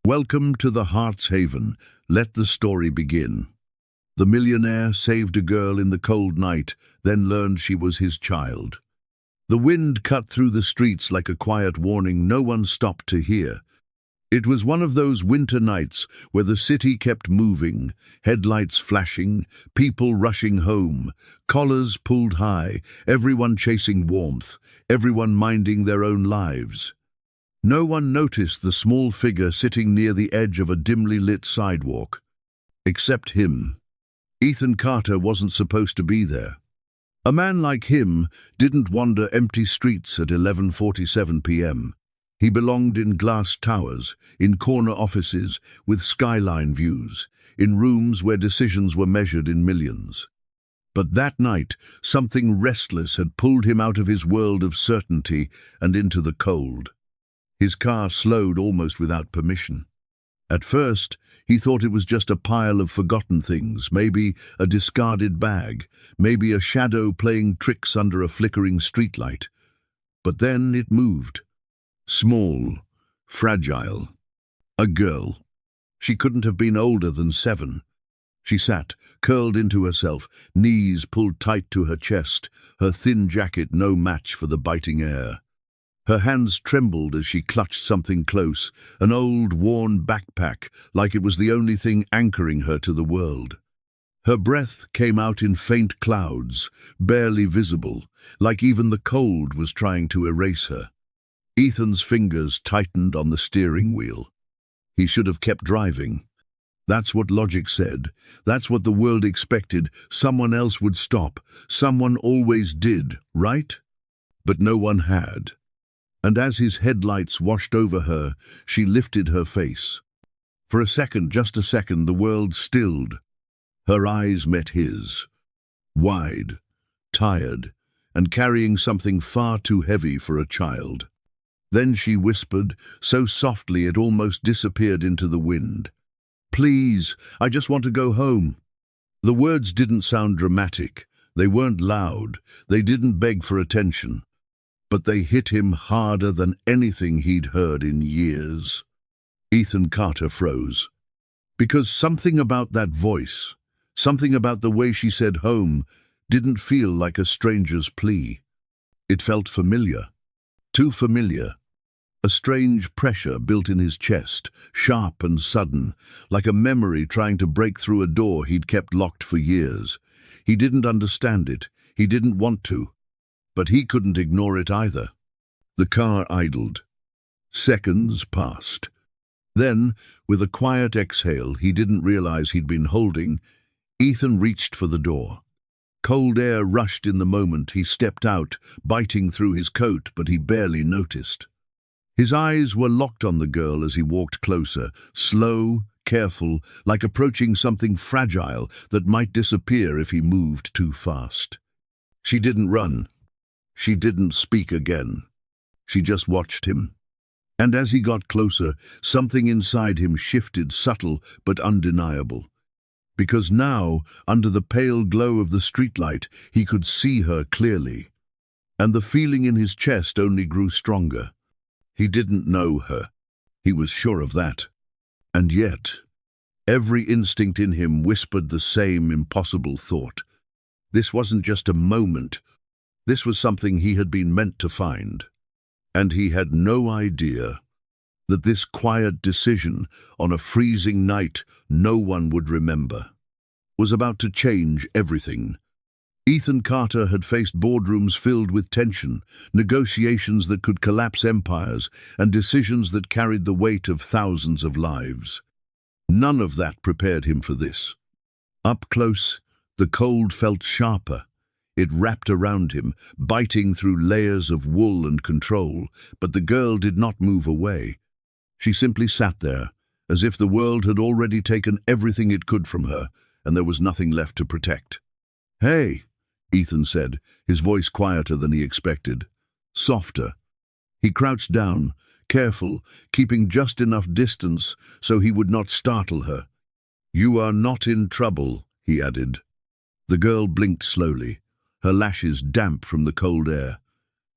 Welcome to the Heart's Haven. Let the story begin. The millionaire saved a girl in the cold night, then learned she was his child. The wind cut through the streets like a quiet warning no one stopped to hear. It was one of those winter nights where the city kept moving, headlights flashing, people rushing home, collars pulled high, everyone chasing warmth, everyone minding their own lives. No one noticed the small figure sitting near the edge of a dimly lit sidewalk. Except him. Ethan Carter wasn't supposed to be there. A man like him didn't wander empty streets at 11:47 p.m. He belonged in glass towers, in corner offices with skyline views, in rooms where decisions were measured in millions. But that night, something restless had pulled him out of his world of certainty and into the cold. His car slowed almost without permission. At first, he thought it was just a pile of forgotten things, maybe a discarded bag, maybe a shadow playing tricks under a flickering streetlight. But then it moved. Small, fragile. A girl. She couldn't have been older than 7. She sat, curled into herself, knees pulled tight to her chest, her thin jacket no match for the biting air. Her hands trembled as she clutched something close, an old, worn backpack, like it was the only thing anchoring her to the world. Her breath came out in faint clouds, barely visible, like even the cold was trying to erase her. Ethan's fingers tightened on the steering wheel. He should have kept driving. That's what logic said. That's what the world expected. Someone else would stop. Someone always did, right? But no one had. And as his headlights washed over her, she lifted her face. For a second, just a second, the world stilled. Her eyes met his. Wide, tired, and carrying something far too heavy for a child. Then she whispered, so softly it almost disappeared into the wind. "Please, I just want to go home." The words didn't sound dramatic. They weren't loud. They didn't beg for attention. But they hit him harder than anything he'd heard in years. Ethan Carter froze. Because something about that voice, something about the way she said home, didn't feel like a stranger's plea. It felt familiar. Too familiar. A strange pressure built in his chest, sharp and sudden, like a memory trying to break through a door he'd kept locked for years. He didn't understand it. He didn't want to. But he couldn't ignore it either. The car idled. Seconds passed. Then, with a quiet exhale he didn't realize he'd been holding, Ethan reached for the door. Cold air rushed in the moment. He stepped out, biting through his coat, but he barely noticed. His eyes were locked on the girl as he walked closer, slow, careful, like approaching something fragile that might disappear if he moved too fast. She didn't run. She didn't speak again. She just watched him. And as he got closer, something inside him shifted, subtle but undeniable. Because now, under the pale glow of the streetlight, he could see her clearly. And the feeling in his chest only grew stronger. He didn't know her. He was sure of that. And yet, every instinct in him whispered the same impossible thought. This wasn't just a moment. This was something he had been meant to find. And he had no idea that this quiet decision on a freezing night no one would remember was about to change everything. Ethan Carter had faced boardrooms filled with tension, negotiations that could collapse empires, and decisions that carried the weight of thousands of lives. None of that prepared him for this. Up close, the cold felt sharper. It wrapped around him, biting through layers of wool and control, but the girl did not move away. She simply sat there, as if the world had already taken everything it could from her, and there was nothing left to protect. "Hey," Ethan said, his voice quieter than he expected. Softer. He crouched down, careful, keeping just enough distance so he would not startle her. "You are not in trouble," he added. The girl blinked slowly, her lashes damp from the cold air.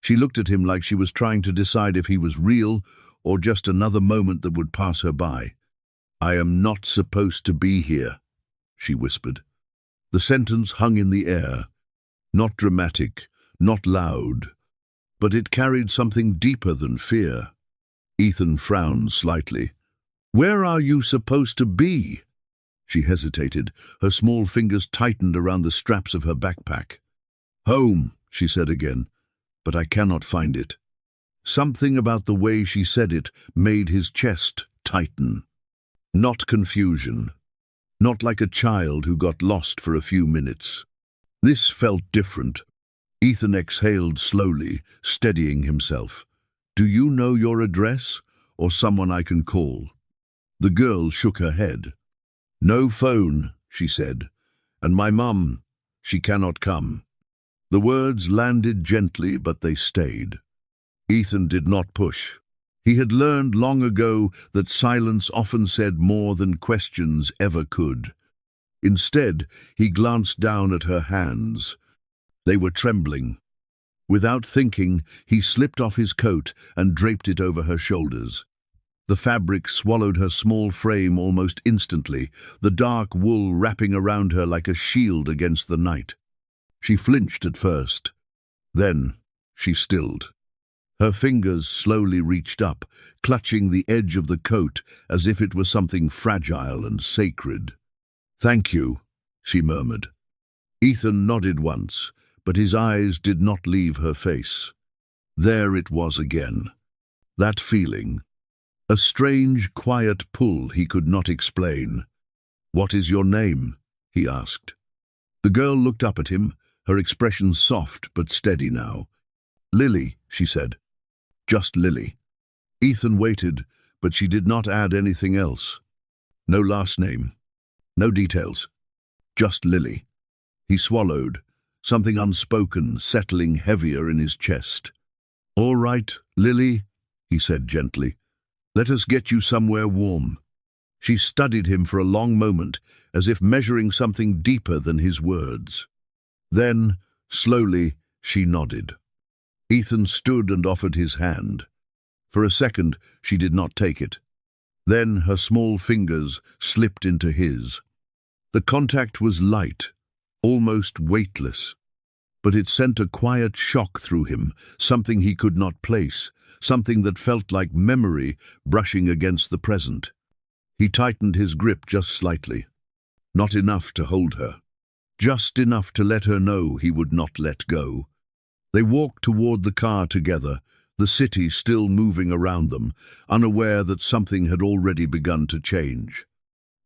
She looked at him like she was trying to decide if he was real or just another moment that would pass her by. "I am not supposed to be here," she whispered. The sentence hung in the air, not dramatic, not loud, but it carried something deeper than fear. Ethan frowned slightly. "Where are you supposed to be?" She hesitated. Her small fingers tightened around the straps of her backpack. "Home," she said again, "but I cannot find it." Something about the way she said it made his chest tighten. Not confusion. Not like a child who got lost for a few minutes. This felt different. Ethan exhaled slowly, steadying himself. "Do you know your address, or someone I can call?" The girl shook her head. "No phone," she said, "and my mum, she cannot come." The words landed gently, but they stayed. Ethan did not push. He had learned long ago that silence often said more than questions ever could. Instead, he glanced down at her hands. They were trembling. Without thinking, he slipped off his coat and draped it over her shoulders. The fabric swallowed her small frame almost instantly, the dark wool wrapping around her like a shield against the night. She flinched at first. Then she stilled. Her fingers slowly reached up, clutching the edge of the coat as if it were something fragile and sacred. "Thank you," she murmured. Ethan nodded once, but his eyes did not leave her face. There it was again. That feeling. A strange, quiet pull he could not explain. "What is your name?" he asked. The girl looked up at him, her expression soft but steady now. "Lily," she said. "Just Lily." Ethan waited, but she did not add anything else. No last name. No details. Just Lily. He swallowed, something unspoken settling heavier in his chest. "All right, Lily," he said gently. "Let us get you somewhere warm." She studied him for a long moment, as if measuring something deeper than his words. Then, slowly, she nodded. Ethan stood and offered his hand. For a second, she did not take it. Then her small fingers slipped into his. The contact was light, almost weightless. But it sent a quiet shock through him, something he could not place, something that felt like memory brushing against the present. He tightened his grip just slightly. Not enough to hold her. Just enough to let her know he would not let go. They walked toward the car together, the city still moving around them, unaware that something had already begun to change.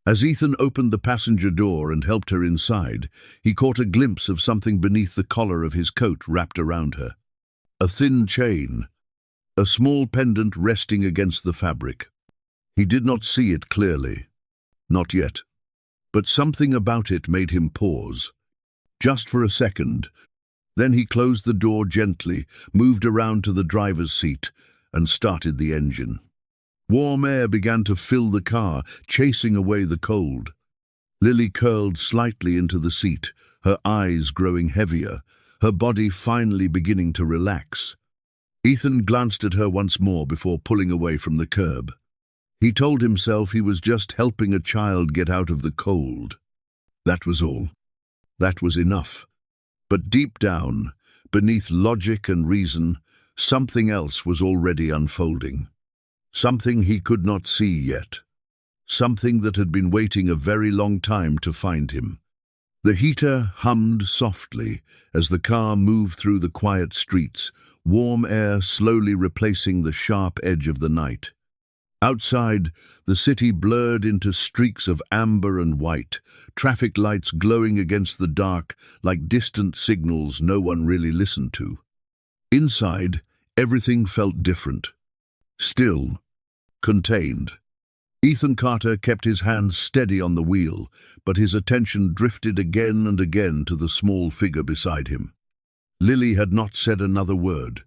As Ethan opened the passenger door and helped her inside, he caught a glimpse of something beneath the collar of his coat wrapped around her. A thin chain, a small pendant resting against the fabric. He did not see it clearly. Not yet. But something about it made him pause. Just for a second. Then he closed the door gently, moved around to the driver's seat, and started the engine. Warm air began to fill the car, chasing away the cold. Lily curled slightly into the seat, her eyes growing heavier, her body finally beginning to relax. Ethan glanced at her once more before pulling away from the curb. He told himself he was just helping a child get out of the cold. That was all. That was enough. But deep down, beneath logic and reason, something else was already unfolding. Something he could not see yet. Something that had been waiting a very long time to find him. The heater hummed softly as the car moved through the quiet streets, warm air slowly replacing the sharp edge of the night. Outside, the city blurred into streaks of amber and white, traffic lights glowing against the dark like distant signals no one really listened to. Inside, everything felt different. Still, contained. Ethan Carter kept his hands steady on the wheel, but his attention drifted again and again to the small figure beside him. Lily had not said another word.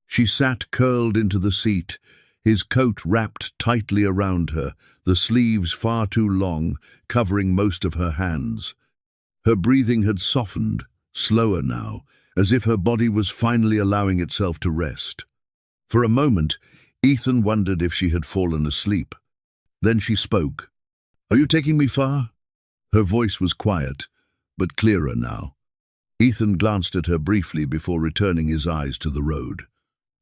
She sat curled into the seat, his coat wrapped tightly around her, the sleeves far too long, covering most of her hands. Her breathing had softened, slower now, as if her body was finally allowing itself to rest. For a moment, Ethan wondered if she had fallen asleep. Then she spoke. Are you taking me far?" Her voice was quiet, but clearer now. Ethan glanced at her briefly before returning his eyes to the road.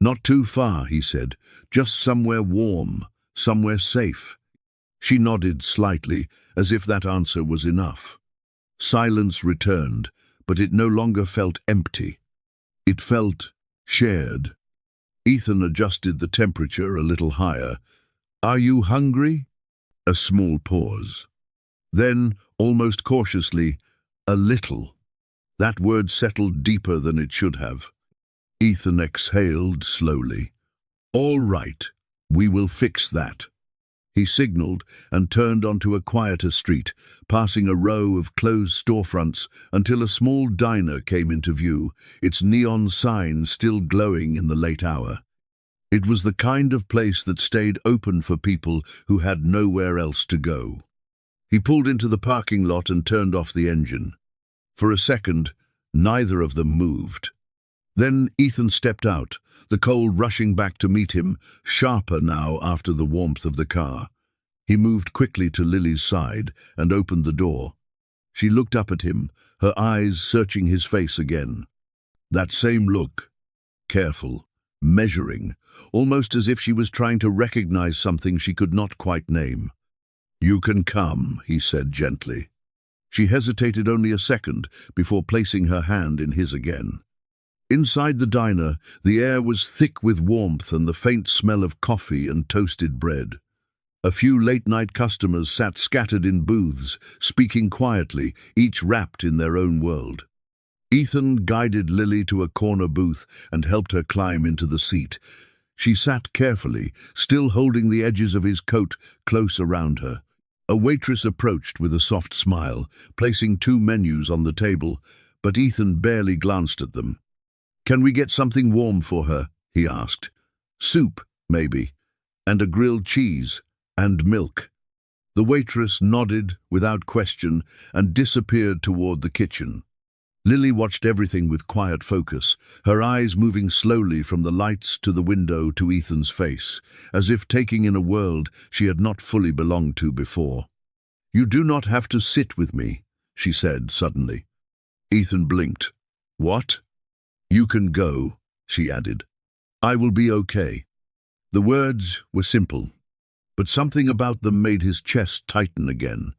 "Not too far," he said. "Just somewhere warm, somewhere safe." She nodded slightly, as if that answer was enough. Silence returned, but it no longer felt empty. It felt shared. Ethan adjusted the temperature a little higher. "Are you hungry?" A small pause. Then, almost cautiously, "A little." That word settled deeper than it should have. Ethan exhaled slowly. "All right, we will fix that." He signaled and turned onto a quieter street, passing a row of closed storefronts until a small diner came into view, its neon sign still glowing in the late hour. It was the kind of place that stayed open for people who had nowhere else to go. He pulled into the parking lot and turned off the engine. For a second, neither of them moved. Then Ethan stepped out, the cold rushing back to meet him, sharper now after the warmth of the car. He moved quickly to Lily's side and opened the door. She looked up at him, her eyes searching his face again. That same look, careful, measuring, almost as if she was trying to recognize something she could not quite name. "You can come," he said gently. She hesitated only a second before placing her hand in his again. Inside the diner, the air was thick with warmth and the faint smell of coffee and toasted bread. A few late-night customers sat scattered in booths, speaking quietly, each wrapped in their own world. Ethan guided Lily to a corner booth and helped her climb into the seat. She sat carefully, still holding the edges of his coat close around her. A waitress approached with a soft smile, placing 2 menus on the table, but Ethan barely glanced at them. "Can we get something warm for her?" he asked. "Soup, maybe, and a grilled cheese, and milk." The waitress nodded without question and disappeared toward the kitchen. Lily watched everything with quiet focus, her eyes moving slowly from the lights to the window to Ethan's face, as if taking in a world she had not fully belonged to before. "You do not have to sit with me," she said suddenly. Ethan blinked. "What?" "You can go," she added. "I will be okay." The words were simple, but something about them made his chest tighten again.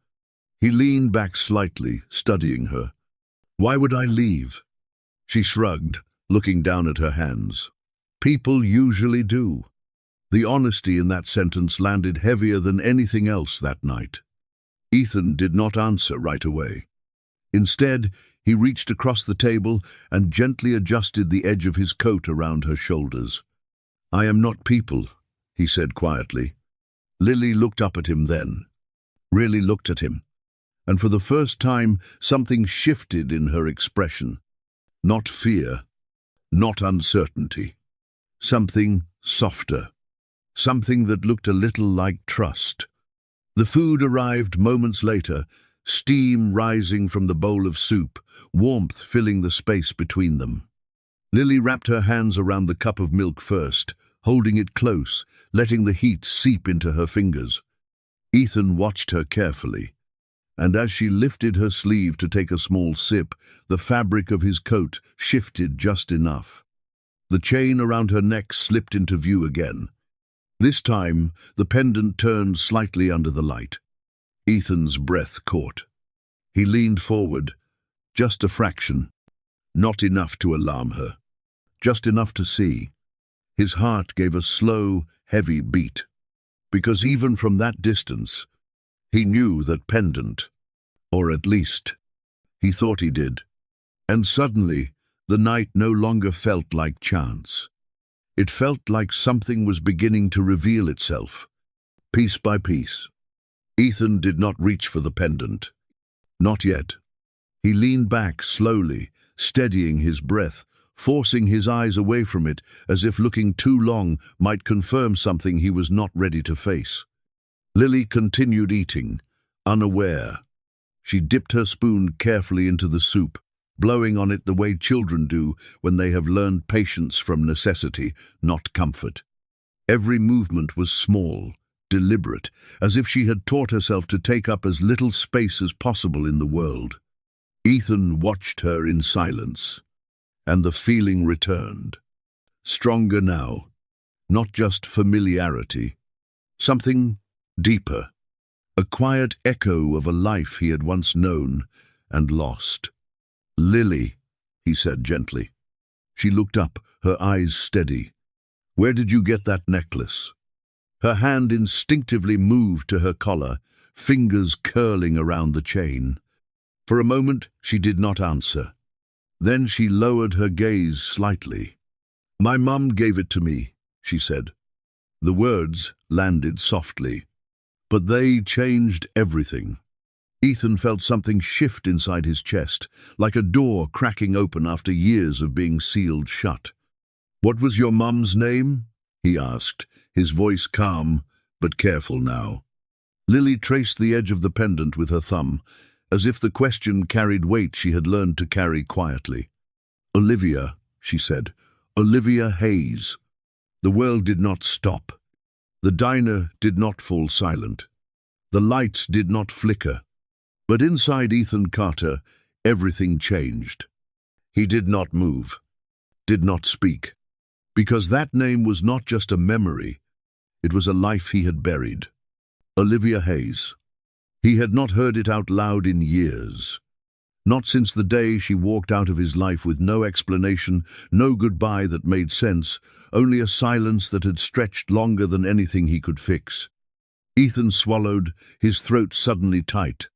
He leaned back slightly, studying her. "Why would I leave?" She shrugged, looking down at her hands. "People usually do." The honesty in that sentence landed heavier than anything else that night. Ethan did not answer right away. Instead, he reached across the table and gently adjusted the edge of his coat around her shoulders. "I am not people," he said quietly. Lily looked up at him then, really looked at him, and for the first time something shifted in her expression. Not fear, not uncertainty. Something softer. Something that looked a little like trust. The food arrived moments later, steam rising from the bowl of soup, warmth filling the space between them. Lily wrapped her hands around the cup of milk first, holding it close, letting the heat seep into her fingers. Ethan watched her carefully, and as she lifted her sleeve to take a small sip, the fabric of his coat shifted just enough. The chain around her neck slipped into view again. This time, the pendant turned slightly under the light. Ethan's breath caught. He leaned forward, just a fraction. Not enough to alarm her, just enough to see. His heart gave a slow, heavy beat, because even from that distance, he knew that pendant, or at least, he thought he did. And suddenly, the night no longer felt like chance. It felt like something was beginning to reveal itself, piece by piece. Ethan did not reach for the pendant. Not yet. He leaned back slowly, steadying his breath, forcing his eyes away from it, as if looking too long might confirm something he was not ready to face. Lily continued eating, unaware. She dipped her spoon carefully into the soup, blowing on it the way children do when they have learned patience from necessity, not comfort. Every movement was small, deliberate, as if she had taught herself to take up as little space as possible in the world. Ethan watched her in silence, and the feeling returned. Stronger now, not just familiarity, something deeper, a quiet echo of a life he had once known and lost. "Lily," he said gently. She looked up, her eyes steady. "Where did you get that necklace?" Her hand instinctively moved to her collar, fingers curling around the chain. For a moment she did not answer. Then she lowered her gaze slightly. "My mum gave it to me," she said. The words landed softly, but they changed everything. Ethan felt something shift inside his chest, like a door cracking open after years of being sealed shut. "What was your mum's name?" he asked, his voice calm but careful now. Lily traced the edge of the pendant with her thumb, as if the question carried weight she had learned to carry quietly. "Olivia," she said. "Olivia Hayes." The world did not stop. The diner did not fall silent. The lights did not flicker. But inside Ethan Carter, everything changed. He did not move, did not speak, because that name was not just a memory, it was a life he had buried. Olivia Hayes. He had not heard it out loud in years. Not since the day she walked out of his life with no explanation, no goodbye that made sense, only a silence that had stretched longer than anything he could fix. Ethan swallowed, his throat suddenly tight.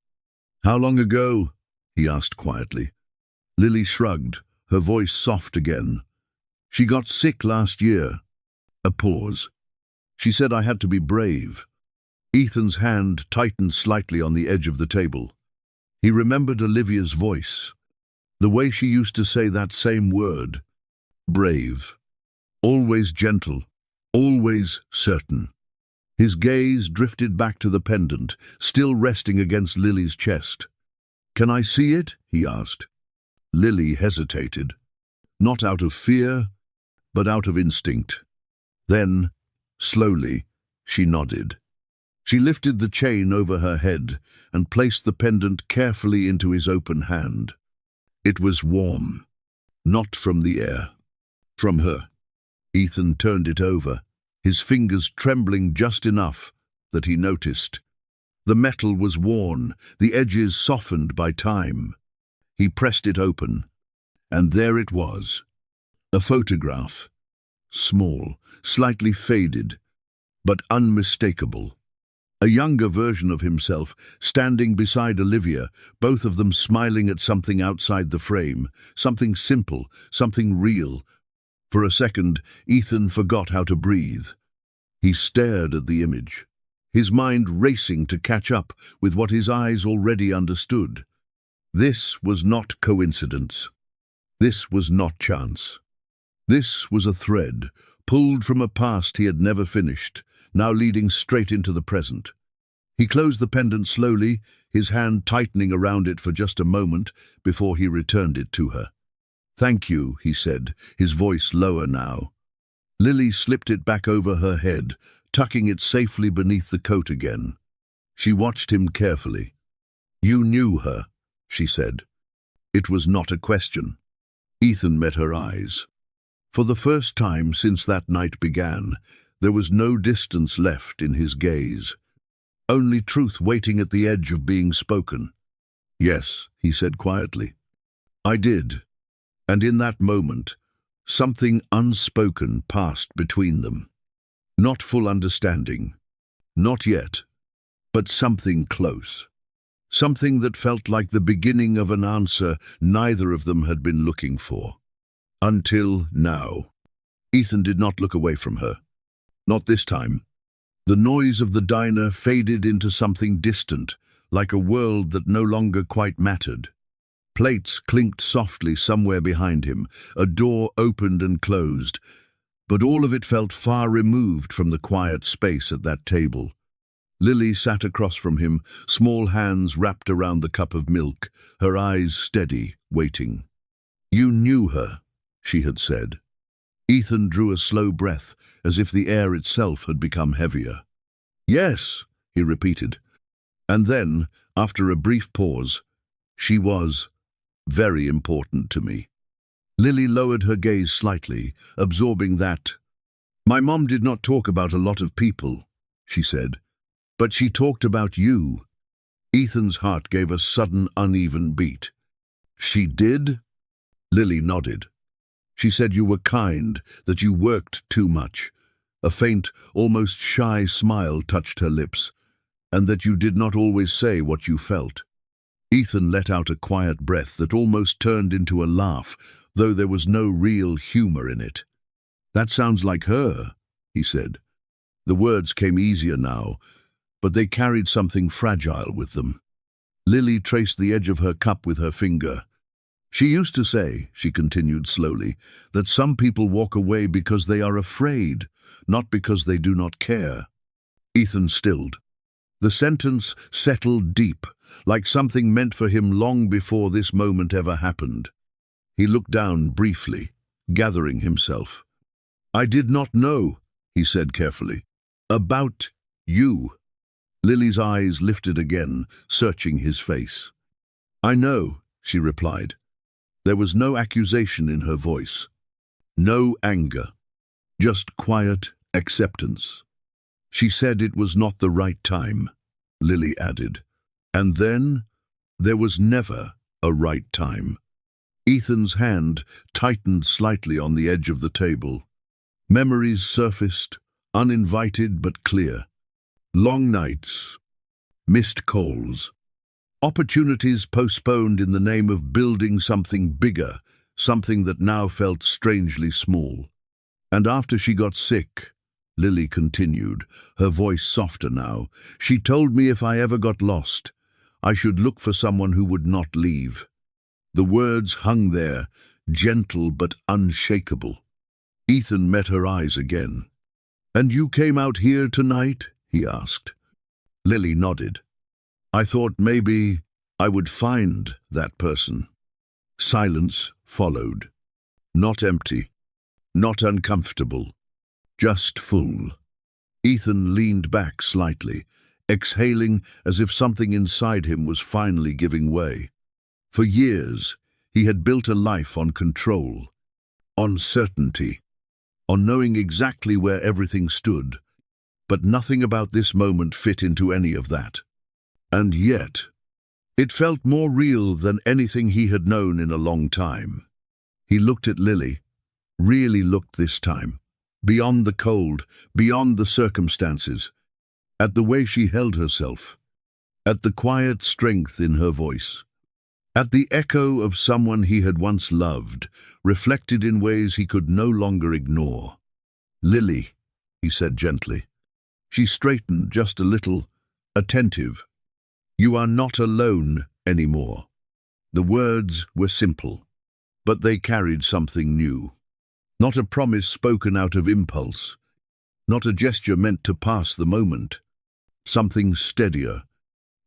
"How long ago?" he asked quietly. Lily shrugged, her voice soft again. "She got sick last year." A pause. "She said I had to be brave." Ethan's hand tightened slightly on the edge of the table. He remembered Olivia's voice, the way she used to say that same word. Brave. Always gentle, always certain. His gaze drifted back to the pendant, still resting against Lily's chest. "Can I see it?" he asked. Lily hesitated, not out of fear, but out of instinct. Then, slowly, she nodded. She lifted the chain over her head and placed the pendant carefully into his open hand. It was warm, not from the air, from her. Ethan turned it over, his fingers trembling just enough that he noticed. The metal was worn, the edges softened by time. He pressed it open, and there it was. A photograph. Small, slightly faded, but unmistakable. A younger version of himself, standing beside Olivia, both of them smiling at something outside the frame, something simple, something real. For a second, Ethan forgot how to breathe. He stared at the image, his mind racing to catch up with what his eyes already understood. This was not coincidence. This was not chance. This was a thread, pulled from a past he had never finished, now leading straight into the present. He closed the pendant slowly, his hand tightening around it for just a moment before he returned it to her. "Thank you," he said, his voice lower now. Lily slipped it back over her head, tucking it safely beneath the coat again. She watched him carefully. "You knew her," she said. It was not a question. Ethan met her eyes. For the first time since that night began, there was no distance left in his gaze. Only truth waiting at the edge of being spoken. "Yes," he said quietly. "I did." And in that moment, something unspoken passed between them. Not full understanding. Not yet. But something close. Something that felt like the beginning of an answer neither of them had been looking for. Until now. Ethan did not look away from her. Not this time. The noise of the diner faded into something distant, like a world that no longer quite mattered. Plates clinked softly somewhere behind him, a door opened and closed, but all of it felt far removed from the quiet space at that table. Lily sat across from him, small hands wrapped around the cup of milk, her eyes steady, waiting. "You knew her," she had said. Ethan drew a slow breath, as if the air itself had become heavier. Yes, he repeated. And then, after a brief pause, she was very important to me. Lily lowered her gaze slightly, absorbing that. My mom did not talk about a lot of people, she said, but she talked about you. Ethan's heart gave a sudden, uneven beat. She did? Lily nodded. She said you were kind, that you worked too much. A faint, almost shy smile touched her lips, and that you did not always say what you felt. Ethan let out a quiet breath that almost turned into a laugh, though there was no real humor in it. That sounds like her, he said. The words came easier now, but they carried something fragile with them. Lily traced the edge of her cup with her finger. She used to say, she continued slowly, that some people walk away because they are afraid, not because they do not care. Ethan stilled. The sentence settled deep, like something meant for him long before this moment ever happened. He looked down briefly, gathering himself. I did not know, he said carefully. About you. Lily's eyes lifted again, searching his face. I know, she replied. There was no accusation in her voice. No anger. Just quiet acceptance. She said it was not the right time, Lily added. And then, there was never a right time. Ethan's hand tightened slightly on the edge of the table. Memories surfaced, uninvited but clear. Long nights, missed calls, opportunities postponed in the name of building something bigger, something that now felt strangely small. And after she got sick, Lily continued, her voice softer now, she told me if I ever got lost, I should look for someone who would not leave. The words hung there, gentle but unshakable. Ethan met her eyes again. And you came out here tonight? He asked. Lily nodded. I thought maybe I would find that person. Silence followed. Not empty, not uncomfortable, just full. Ethan leaned back slightly, exhaling as if something inside him was finally giving way. For years, he had built a life on control, on certainty, on knowing exactly where everything stood. But nothing about this moment fit into any of that. And yet, it felt more real than anything he had known in a long time. He looked at Lily, really looked this time, beyond the cold, beyond the circumstances, at the way she held herself, at the quiet strength in her voice, at the echo of someone he had once loved, reflected in ways he could no longer ignore. Lily, he said gently. She straightened just a little, attentive. You are not alone anymore. The words were simple, but they carried something new. Not a promise spoken out of impulse, not a gesture meant to pass the moment. Something steadier,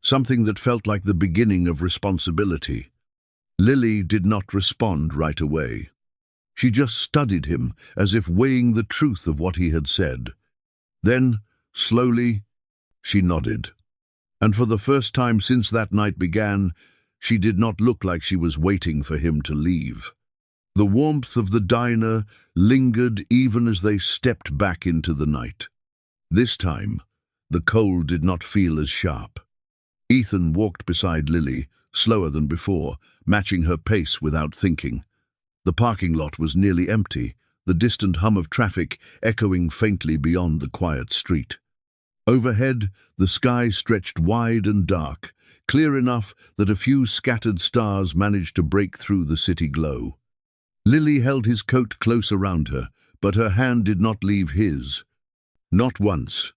something that felt like the beginning of responsibility. Lily did not respond right away. She just studied him, as if weighing the truth of what he had said. Then, slowly, she nodded. And for the first time since that night began, she did not look like she was waiting for him to leave. The warmth of the diner lingered even as they stepped back into the night. This time, the cold did not feel as sharp. Ethan walked beside Lily, slower than before, matching her pace without thinking. The parking lot was nearly empty, the distant hum of traffic echoing faintly beyond the quiet street. Overhead, the sky stretched wide and dark, clear enough that a few scattered stars managed to break through the city glow. Lily held his coat close around her, but her hand did not leave his. Not once.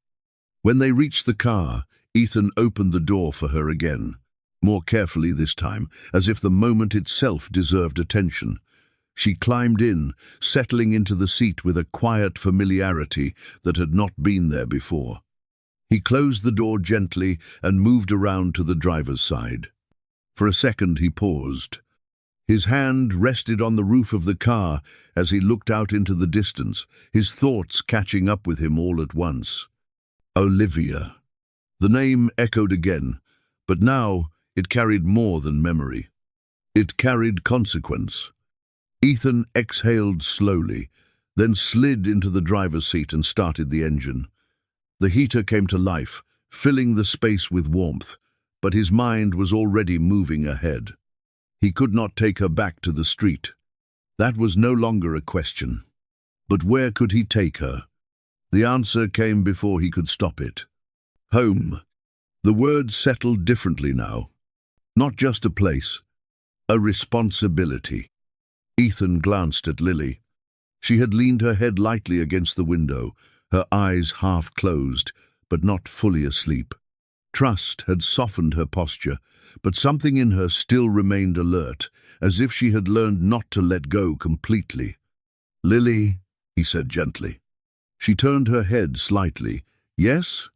When they reached the car, Ethan opened the door for her again, more carefully this time, as if the moment itself deserved attention. She climbed in, settling into the seat with a quiet familiarity that had not been there before. He closed the door gently and moved around to the driver's side. For a second he paused. His hand rested on the roof of the car as he looked out into the distance, his thoughts catching up with him all at once. Olivia. The name echoed again, but now it carried more than memory. It carried consequence. Ethan exhaled slowly, then slid into the driver's seat and started the engine. The heater came to life, filling the space with warmth, but his mind was already moving ahead. He could not take her back to the street. That was no longer a question. But where could he take her? The answer came before he could stop it. Home. The word settled differently now. Not just a place, a responsibility. Ethan glanced at Lily. She had leaned her head lightly against the window, her eyes half closed, but not fully asleep. Trust had softened her posture, but something in her still remained alert, as if she had learned not to let go completely. "Lily," he said gently. She turned her head slightly. "Yes?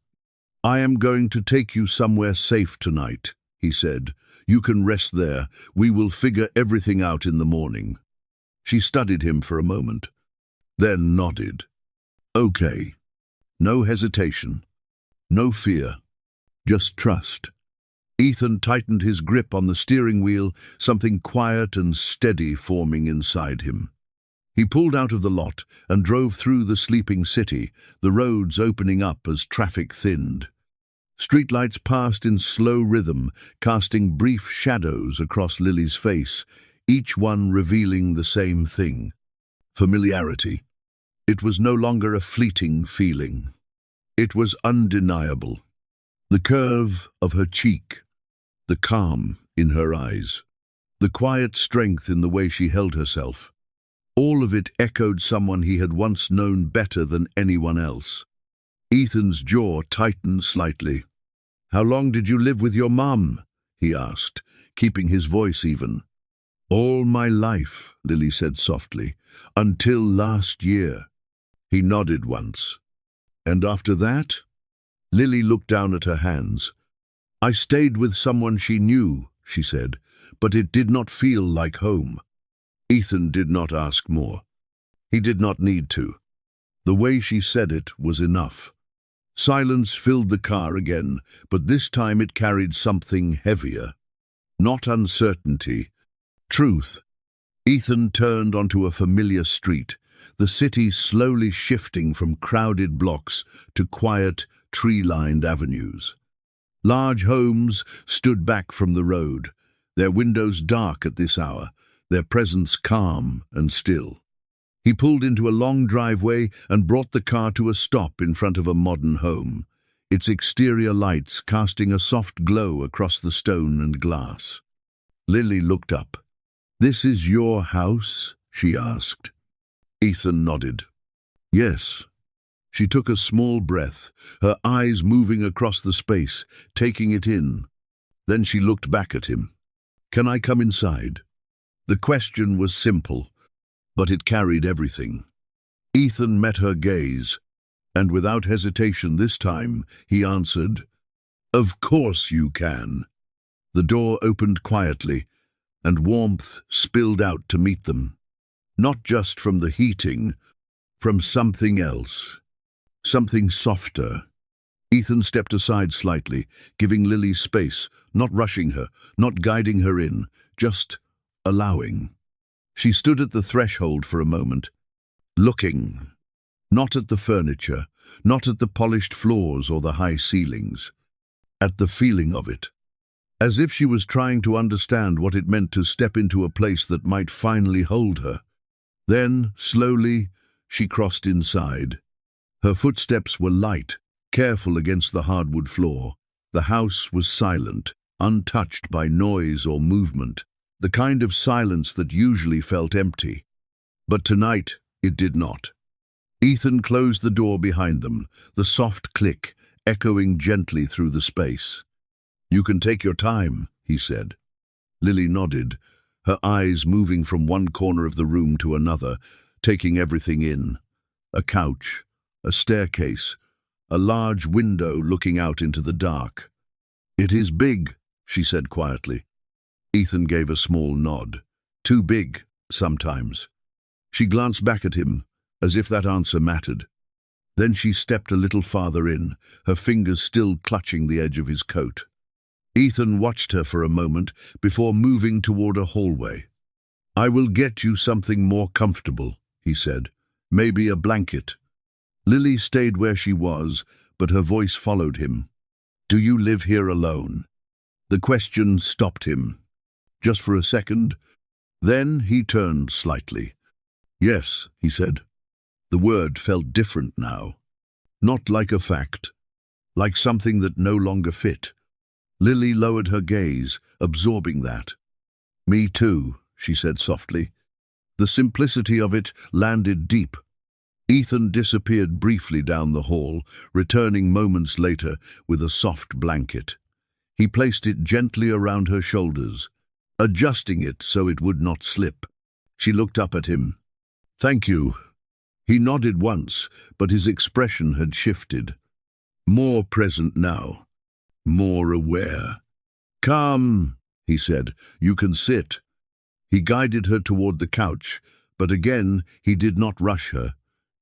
I am going to take you somewhere safe tonight," he said. "You can rest there. We will figure everything out in the morning." She studied him for a moment, then nodded. "Okay." No hesitation, no fear, just trust. Ethan tightened his grip on the steering wheel, something quiet and steady forming inside him. He pulled out of the lot and drove through the sleeping city, the roads opening up as traffic thinned. Streetlights passed in slow rhythm, casting brief shadows across Lily's face, each one revealing the same thing: familiarity. It was no longer a fleeting feeling. It was undeniable. The curve of her cheek, the calm in her eyes, the quiet strength in the way she held herself. All of it echoed someone he had once known better than anyone else. Ethan's jaw tightened slightly. "How long did you live with your mum?" he asked, keeping his voice even. "All my life," Lily said softly, "until last year." He nodded once. "And after that?" Lily looked down at her hands. "I stayed with someone she knew," she said, "but it did not feel like home." Ethan did not ask more. He did not need to. The way she said it was enough. Silence filled the car again, but this time it carried something heavier. Not uncertainty. Truth. Ethan turned onto a familiar street, the city slowly shifting from crowded blocks to quiet, tree-lined avenues. Large homes stood back from the road, their windows dark at this hour, their presence calm and still. He pulled into a long driveway and brought the car to a stop in front of a modern home, its exterior lights casting a soft glow across the stone and glass. Lily looked up. "This is your house?" she asked. Ethan nodded. "Yes." She took a small breath, her eyes moving across the space, taking it in. Then she looked back at him. "Can I come inside?" The question was simple, but it carried everything. Ethan met her gaze, and without hesitation this time, he answered, "Of course you can." The door opened quietly, and warmth spilled out to meet them. Not just from the heating, from something else. Something softer. Ethan stepped aside slightly, giving Lily space, not rushing her, not guiding her in, just allowing. She stood at the threshold for a moment, looking, not at the furniture, not at the polished floors or the high ceilings, at the feeling of it, as if she was trying to understand what it meant to step into a place that might finally hold her. Then, slowly, she crossed inside. Her footsteps were light, careful against the hardwood floor. The house was silent, untouched by noise or movement, the kind of silence that usually felt empty. But tonight, it did not. Ethan closed the door behind them, the soft click echoing gently through the space. "You can take your time," he said. Lily nodded, her eyes moving from one corner of the room to another, taking everything in. A couch, a staircase, a large window looking out into the dark. "It is big," she said quietly. Ethan gave a small nod. "Too big, sometimes." She glanced back at him, as if that answer mattered. Then she stepped a little farther in, her fingers still clutching the edge of his coat. Ethan watched her for a moment before moving toward a hallway. "I will get you something more comfortable," he said. "Maybe a blanket." Lily stayed where she was, but her voice followed him. "Do you live here alone?" The question stopped him. Just for a second. Then he turned slightly. "Yes," he said. The word felt different now. Not like a fact, like something that no longer fit. Lily lowered her gaze, absorbing that. "Me too," she said softly. The simplicity of it landed deep. Ethan disappeared briefly down the hall, returning moments later with a soft blanket. He placed it gently around her shoulders, adjusting it so it would not slip. She looked up at him. "Thank you." He nodded once, but his expression had shifted. More present now, more aware. "Come," he said, "you can sit." He guided her toward the couch, but again he did not rush her.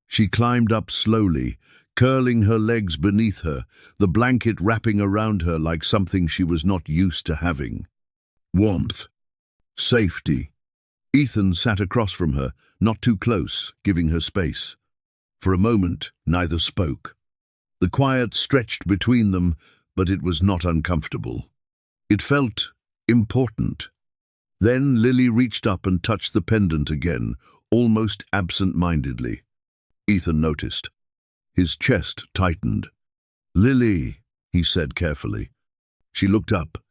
She climbed up slowly, curling her legs beneath her, the blanket wrapping around her like something she was not used to having. Warmth. Safety. Ethan sat across from her, not too close, giving her space. For a moment, neither spoke. The quiet stretched between them, but it was not uncomfortable. It felt important. Then Lily reached up and touched the pendant again, almost absent-mindedly. Ethan noticed. His chest tightened. "Lily," he said carefully. She looked up.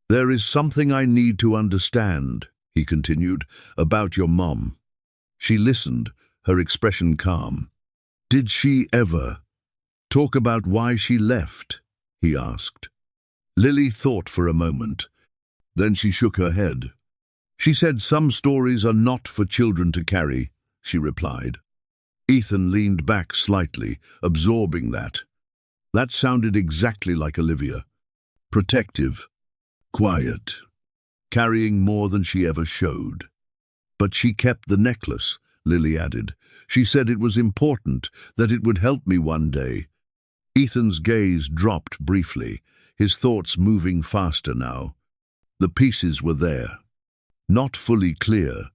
"There is something I need to understand," he continued, "about your mom." She listened, her expression calm. "Did she ever talk about why she left?" he asked. Lily thought for a moment. Then she shook her head. "She said some stories are not for children to carry," she replied. Ethan leaned back slightly, absorbing that. That sounded exactly like Olivia. Protective, quiet, carrying more than she ever showed. "But she kept the necklace," Lily added. "She said it was important, that it would help me one day." Ethan's gaze dropped briefly, his thoughts moving faster now. The pieces were there. Not fully clear,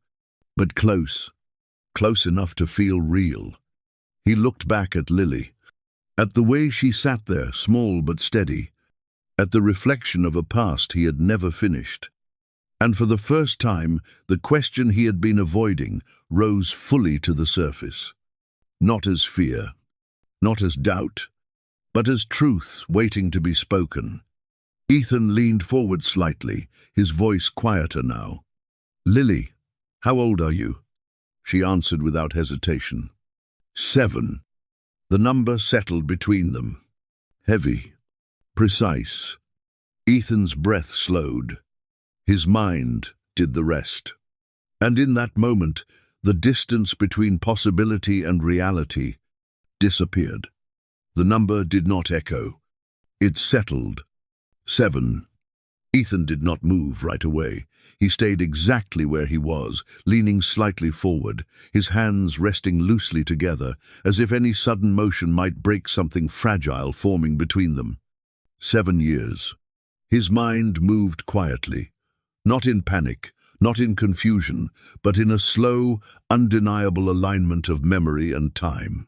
but close. Close enough to feel real. He looked back at Lily, at the way she sat there, small but steady, at the reflection of a past he had never finished. And for the first time, the question he had been avoiding rose fully to the surface. Not as fear, not as doubt, but as truth waiting to be spoken. Ethan leaned forward slightly, his voice quieter now. "Lily, how old are you?" She answered without hesitation. 7. The number settled between them. Heavy, precise. Ethan's breath slowed. His mind did the rest. And in that moment, the distance between possibility and reality disappeared. The number did not echo. It settled. 7. Ethan did not move right away. He stayed exactly where he was, leaning slightly forward, his hands resting loosely together, as if any sudden motion might break something fragile forming between them. 7 years. His mind moved quietly, not in panic, not in confusion, but in a slow, undeniable alignment of memory and time.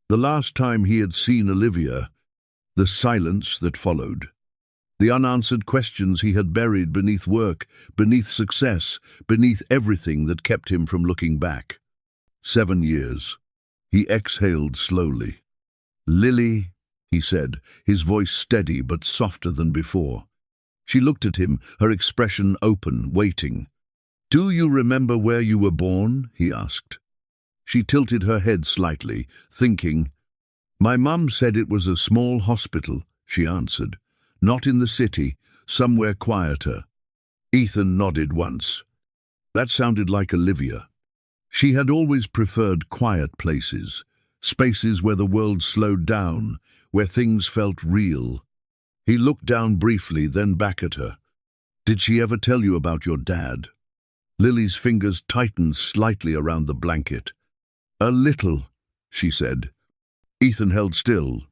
The last time he had seen Olivia, the silence that followed. The unanswered questions he had buried beneath work, beneath success, beneath everything that kept him from looking back. 7 years. He exhaled slowly. "Lily," he said, his voice steady but softer than before. She looked at him, her expression open, waiting. "Do you remember where you were born?" he asked. She tilted her head slightly, thinking. "My mum said it was a small hospital," she answered. "Not in the city, somewhere quieter." Ethan nodded once. That sounded like Olivia. She had always preferred quiet places, spaces where the world slowed down, where things felt real. He looked down briefly, then back at her. "Did she ever tell you about your dad?" Lily's fingers tightened slightly around the blanket. "A little," she said. Ethan held still.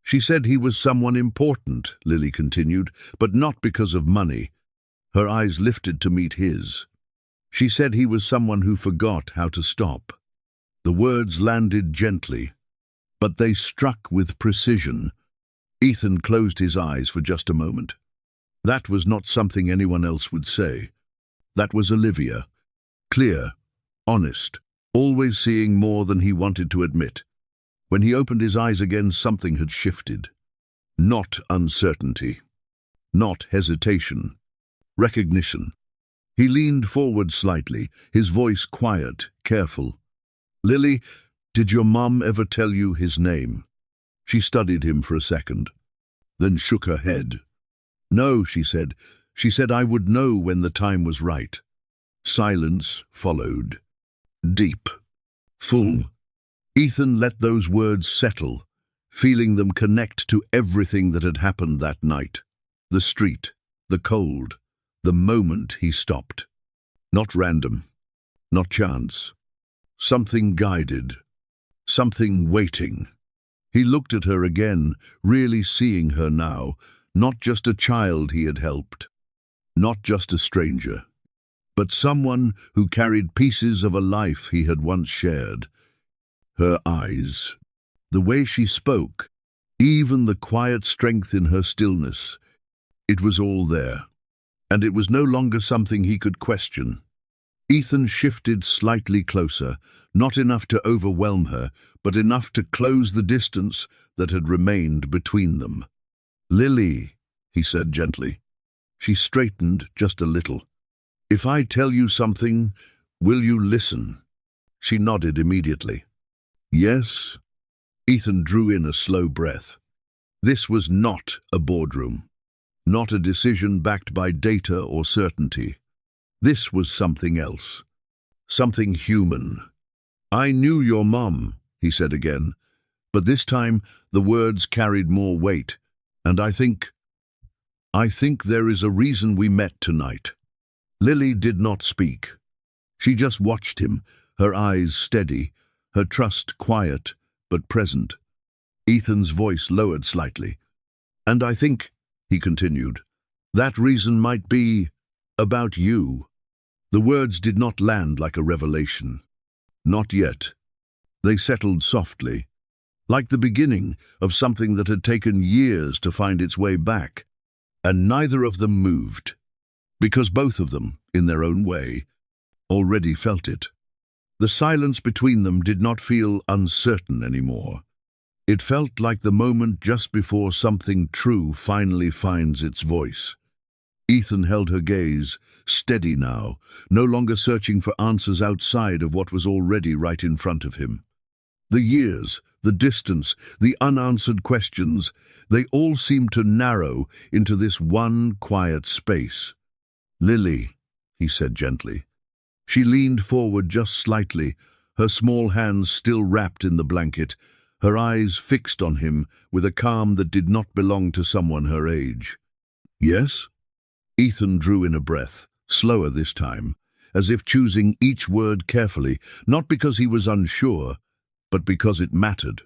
She said he was someone important, Lily continued, but not because of money. Her eyes lifted to meet his. She said he was someone who forgot how to stop. The words landed gently, but they struck with precision. Ethan closed his eyes for just a moment. That was not something anyone else would say. That was Olivia. Clear, honest, always seeing more than he wanted to admit. When he opened his eyes again, something had shifted. Not uncertainty. Not hesitation. Recognition. He leaned forward slightly, his voice quiet, careful. "Lily, did your mom ever tell you his name?" She studied him for a second, then shook her head. "No," she said. "She said I would know when the time was right." Silence followed. Deep. Full. Ethan let those words settle, feeling them connect to everything that had happened that night. The street, the cold, the moment he stopped. Not random, not chance. Something guided, something waiting. He looked at her again, really seeing her now, not just a child he had helped, not just a stranger, but someone who carried pieces of a life he had once shared. Her eyes, the way she spoke, even the quiet strength in her stillness, it was all there, and it was no longer something he could question. Ethan shifted slightly closer, not enough to overwhelm her, but enough to close the distance that had remained between them. "Lily," he said gently. She straightened just a little. "If I tell you something, will you listen?" She nodded immediately. "Yes." Ethan drew in a slow breath. This was not a boardroom, not a decision backed by data or certainty. This was something else, something human. "I knew your mom," he said again, but this time the words carried more weight, and I think there is a reason we met tonight." Lily did not speak. She just watched him, her eyes steady, her trust quiet but present. Ethan's voice lowered slightly. "And I think," he continued, "that reason might be about you." The words did not land like a revelation. Not yet. They settled softly, like the beginning of something that had taken years to find its way back. And neither of them moved, because both of them, in their own way, already felt it. The silence between them did not feel uncertain anymore. It felt like the moment just before something true finally finds its voice. Ethan held her gaze, steady now, no longer searching for answers outside of what was already right in front of him. The years, the distance, the unanswered questions, they all seemed to narrow into this one quiet space. "Lily," he said gently. She leaned forward just slightly, her small hands still wrapped in the blanket, her eyes fixed on him with a calm that did not belong to someone her age. "Yes?" Ethan drew in a breath, slower this time, as if choosing each word carefully, not because he was unsure, but because it mattered.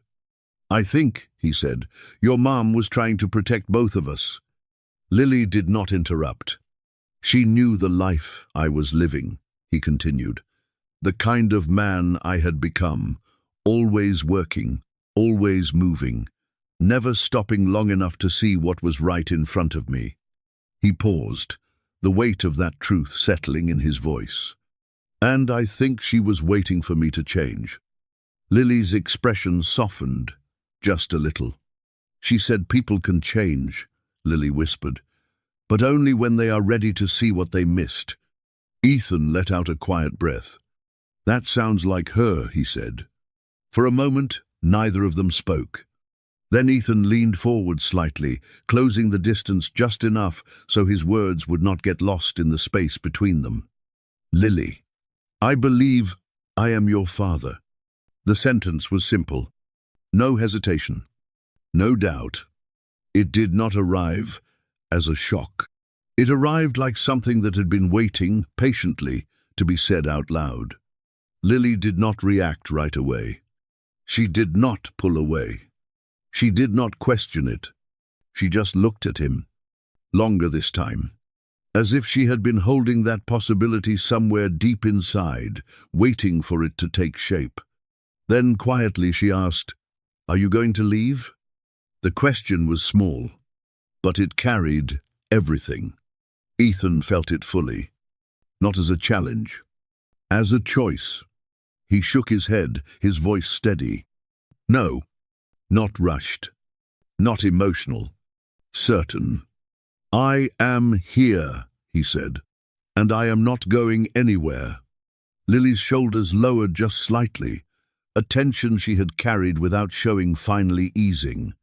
"I think," he said, "your mom was trying to protect both of us." Lily did not interrupt. "She knew the life I was living," he continued. "The kind of man I had become, always working, always moving, never stopping long enough to see what was right in front of me." He paused, the weight of that truth settling in his voice. "And I think she was waiting for me to change." Lily's expression softened, just a little. "She said people can change," Lily whispered, "but only when they are ready to see what they missed." Ethan let out a quiet breath. "That sounds like her," he said. For a moment, neither of them spoke. Then Ethan leaned forward slightly, closing the distance just enough so his words would not get lost in the space between them. "Lily, I believe I am your father." The sentence was simple. No hesitation. No doubt. It did not arrive as a shock. It arrived like something that had been waiting patiently to be said out loud. Lily did not react right away. She did not pull away. She did not question it. She just looked at him, longer this time, as if she had been holding that possibility somewhere deep inside, waiting for it to take shape. Then quietly she asked, "Are you going to leave?" The question was small, but it carried everything. Ethan felt it fully, not as a challenge, as a choice. He shook his head, his voice steady. No, not rushed, not emotional, certain. "I am here," he said, "and I am not going anywhere." Lily's shoulders lowered just slightly, a tension she had carried without showing finally easing.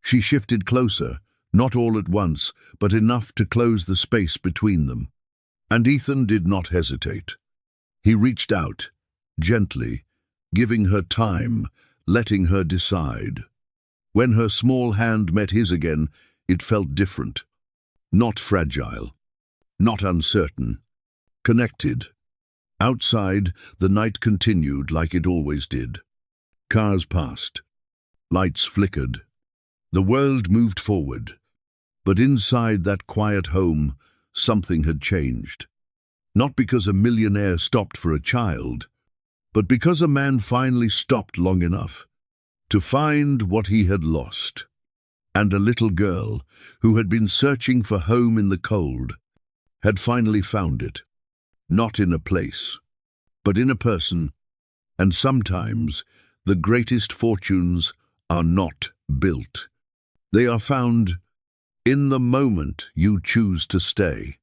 She shifted closer, not all at once, but enough to close the space between them. And Ethan did not hesitate. He reached out, gently, giving her time, letting her decide. When her small hand met his again, it felt different. Not fragile, not uncertain, connected. Outside, the night continued like it always did. Cars passed. Lights flickered. The world moved forward. But inside that quiet home, something had changed. Not because a millionaire stopped for a child, but because a man finally stopped long enough to find what he had lost. And a little girl, who had been searching for home in the cold, had finally found it. Not in a place, but in a person. And sometimes the greatest fortunes are not built. They are found in the moment you choose to stay.